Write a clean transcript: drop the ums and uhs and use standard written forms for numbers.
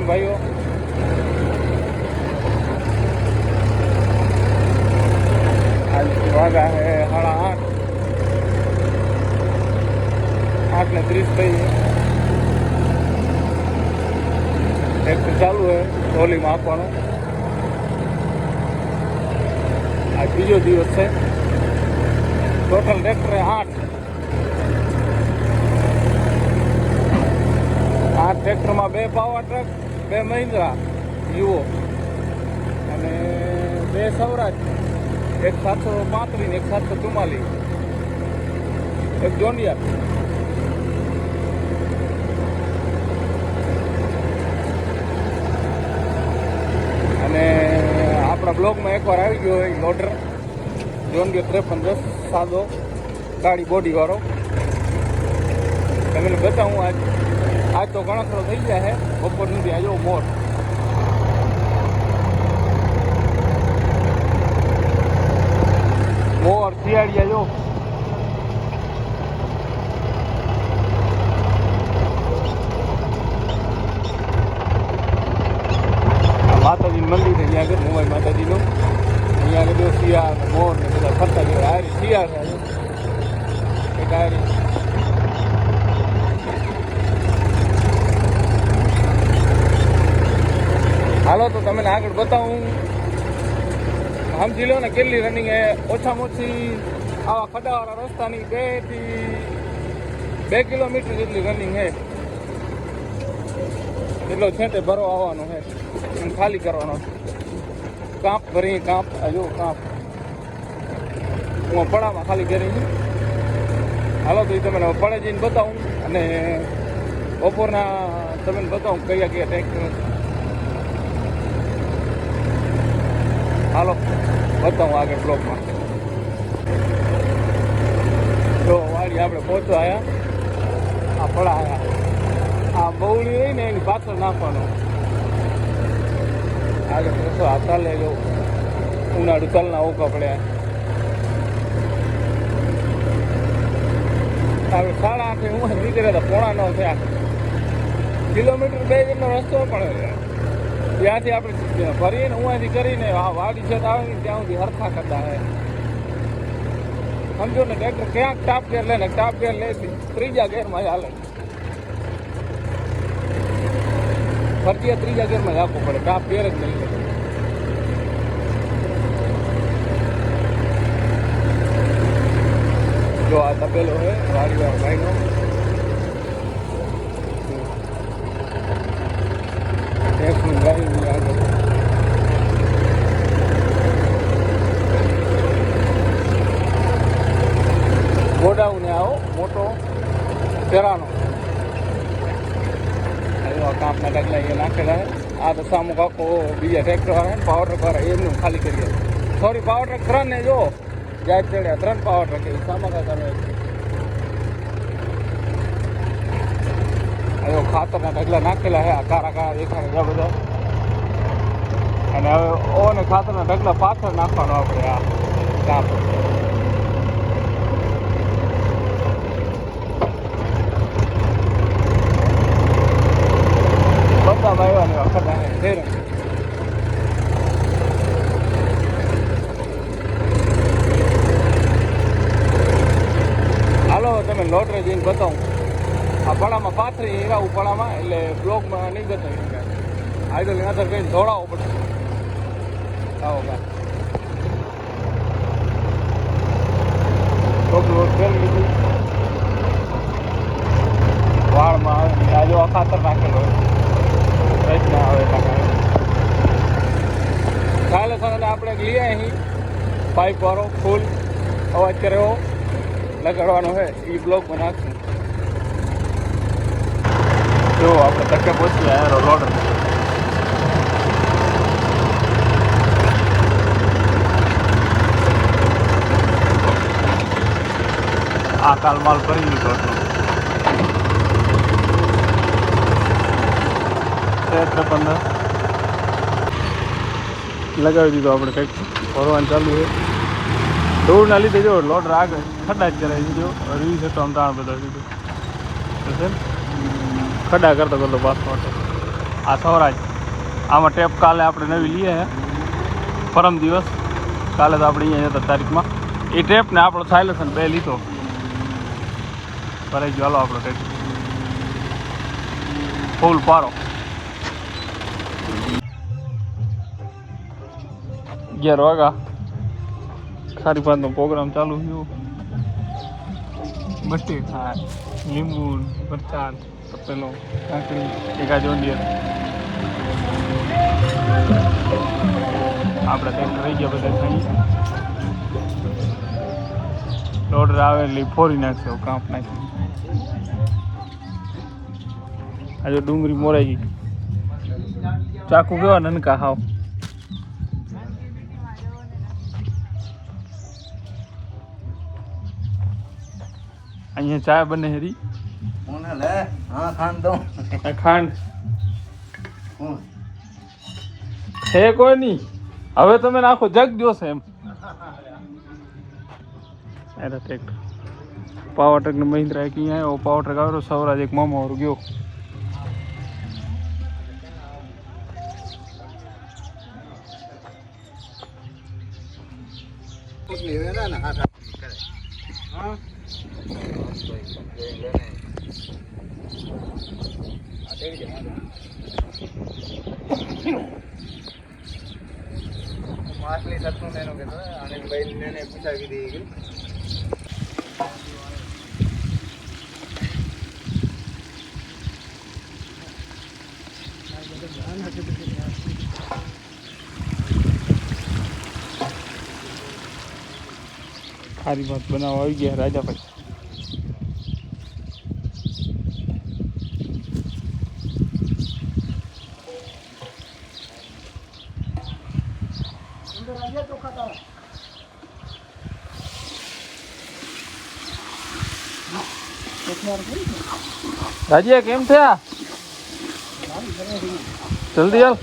રામ ભાઈઓ. આજ વાગા હે 8:30. 8:30 થઈ. ટ્રેક્ટર ચાલુ હે ટ્રોલીમાં આપવાનું. આજ બીજો દિવસ છે. ટોટલ ટ્રેક્ટર 8 ટ્રેક્ટરમાં 2 પાવર ટ્રક, 2 મહિન્દ્રા યુઓ અને 2 સૌરાજ, એક 735 ને એક 744, એક જોન્ડિયર. અને આપણા બ્લોગમાં એકવાર આવી ગયો હોય લોડર જોન્ડિયર 5310 સાદો ગાડી બોડીવાળો. તમને બતાવું આજ તો ઘણો થઈ ગયા છે. બપોર સુધી આજો મોર શિયાળિયા જો. માતાજીનું મંદિર છે અહીંયા આગળ, મુંબઈ માતાજીનું. અહીંયા આગળ જો શિયાળ મોર ને બધા ફરતા જો. હારી શિયાળ છે એક હારી. હાલો તો તમને આગળ બતાવું. સમજી લો ને કેટલી રનિંગ હે. ઓછામાં ઓછી આવા ખડાવાળા રસ્તાની 2 થી 2 કિલોમીટર જેટલી રનિંગ હે. એટલો છેટે ભરો આવવાનો છે, એમ ખાલી કરવાનો. કાંપ ભરી કાંપ જો કાંપ હું પડામાં ખાલી કરી. હાલો તો એ તમને પડે જઈને બતાવું અને બપોરના તમને બતાવું કયા ટ્રેક્ટર. હાલો બતાવું આગળ બ્લોકમાં. જો વાડી આપણે પહોંચવા આવ્યા. આ પડા આવ્યા. આ બહુડી રહી ને એની પાછળ નાખવાનો. આગળ પહોંચો. આ ચાલે જો ઉનાળુ ચાલના ઓકા પડ્યા. આપણે 8:30 હું નીકળ્યા હતા. 9:45 થયા. કિલોમીટર 2 જેટલો રસ્તો પણ ત્યાંથી આપણે ભરીને અહીંયાથી કરીને વાડી છત આવે ને ત્યાં સુધી હરખા કરતા હે. સમજો ને ટ્રેક્ટર ક્યાંક ટાપ ગેર લે ને ટાપ ગેર લે 3જા ગેરમાં હાલે. ફરજિયાત 3જા ગેરમાં જ આપવું પડે. ટાપ ગેર જ નહીં. જો આ તપેલો હે વાડીવાળો ભાઈનો. ગોડાઉન આવો મોટો તેરાનો. કાંપના ઢગલા એ નાખેલા છે. આ તો સામુક આખો બીજા ટ્રેક્ટર વાળા ને પાવર ટ્રક વાળા એમનું ખાલી કરીએ. સોરી પાવર ટ્રક 3 ને જો જાય ચડ્યા. 3 પાવર ટ્રક એ સામકા કરે. હવે ખાતરના ઢગલા નાખેલા છે. આ કારા કારા દેખાય બધા. અને હવે ઓને ખાતરના ઢગલા પાછળ નાખવાનો આપણે. આ કાપ બધા ભાઈઓને વખત આવે. હાલો તમે લોડરે જઈને બતાવું. આ પડામાં પાથરી હીરા પડામાં એટલે બ્લોકમાં નહીં બતાવી. આઈડલ નજર કહીને દોડાવવો પડશે. આવો કા લોડ કરી લીધું. વાળમાં આવે આજે આ ખાતર નાખેલો હોય. ના આવે કાલે સર આપણે લઈ અહીં પાઇપ વાળો ફૂલ અવાજ કરે એવો લગાડવાનો છે. એ બ્લોકમાં નાખશું. જો આપણે ધક્કે પહોંચી આવ્યા લોડર. આ કાલ માલ કરી લીધો હતો. 15 લગાવી દીધો આપણે. કંઈક ભરવાનું ચાલુ છે. દોડના લીધે જો લોડર આગળ ખડા જ કરાવી દીધો. રીલ છે તો આમ તાણ બધા દીધું ખડા કરતો પાછો. આ સૌરાજ આમાં ટેપ કાલે આપણે નવી લઈએ હે પરમ દિવસ કાલે તો આપણે અહીંયા હતા તારીખમાં એ ટેપ ને આપણો સાયલેશન બે લીધો ભરાઈ ગયો હાલો આપણો ટેપ ફૂલ પારો 11 વાગ્યા ખારી ભાતનો પ્રોગ્રામ ચાલુ થયો બટી ખાય લીંબુ મરચાં પેલો કાકડી એકા જોંડિયર આપણે કંઈક રહી ગયા બધા ખાઈ ઓર્ડર આવે એટલે ફોરી નાખશે કાંપ નાખી આજે ડુંગળી મોરાઈ ગઈ ચાકુ કેવા નનકા હાવ અહીંયા ચા બને હેરી ખાંડ છે કોઈ નહીં હવે તમે નાખો જગ જોશે એમ ટ્રેક્ટર પાવર ટ્રક ને મહિન્દ્રા એક અહીંયા આવ્યો પાવર ટ્રક આવ્યો સૌરાજ એક મામા વાળું ગયો માછલી સત્તું એનો કહેતો અને ભાઈ ને પૂછાવી દીધી ખારી ભાત બનાવવા આવી ગયા રાજાભાઈ રાજીયા કેમ થયા જલ્દી હાલ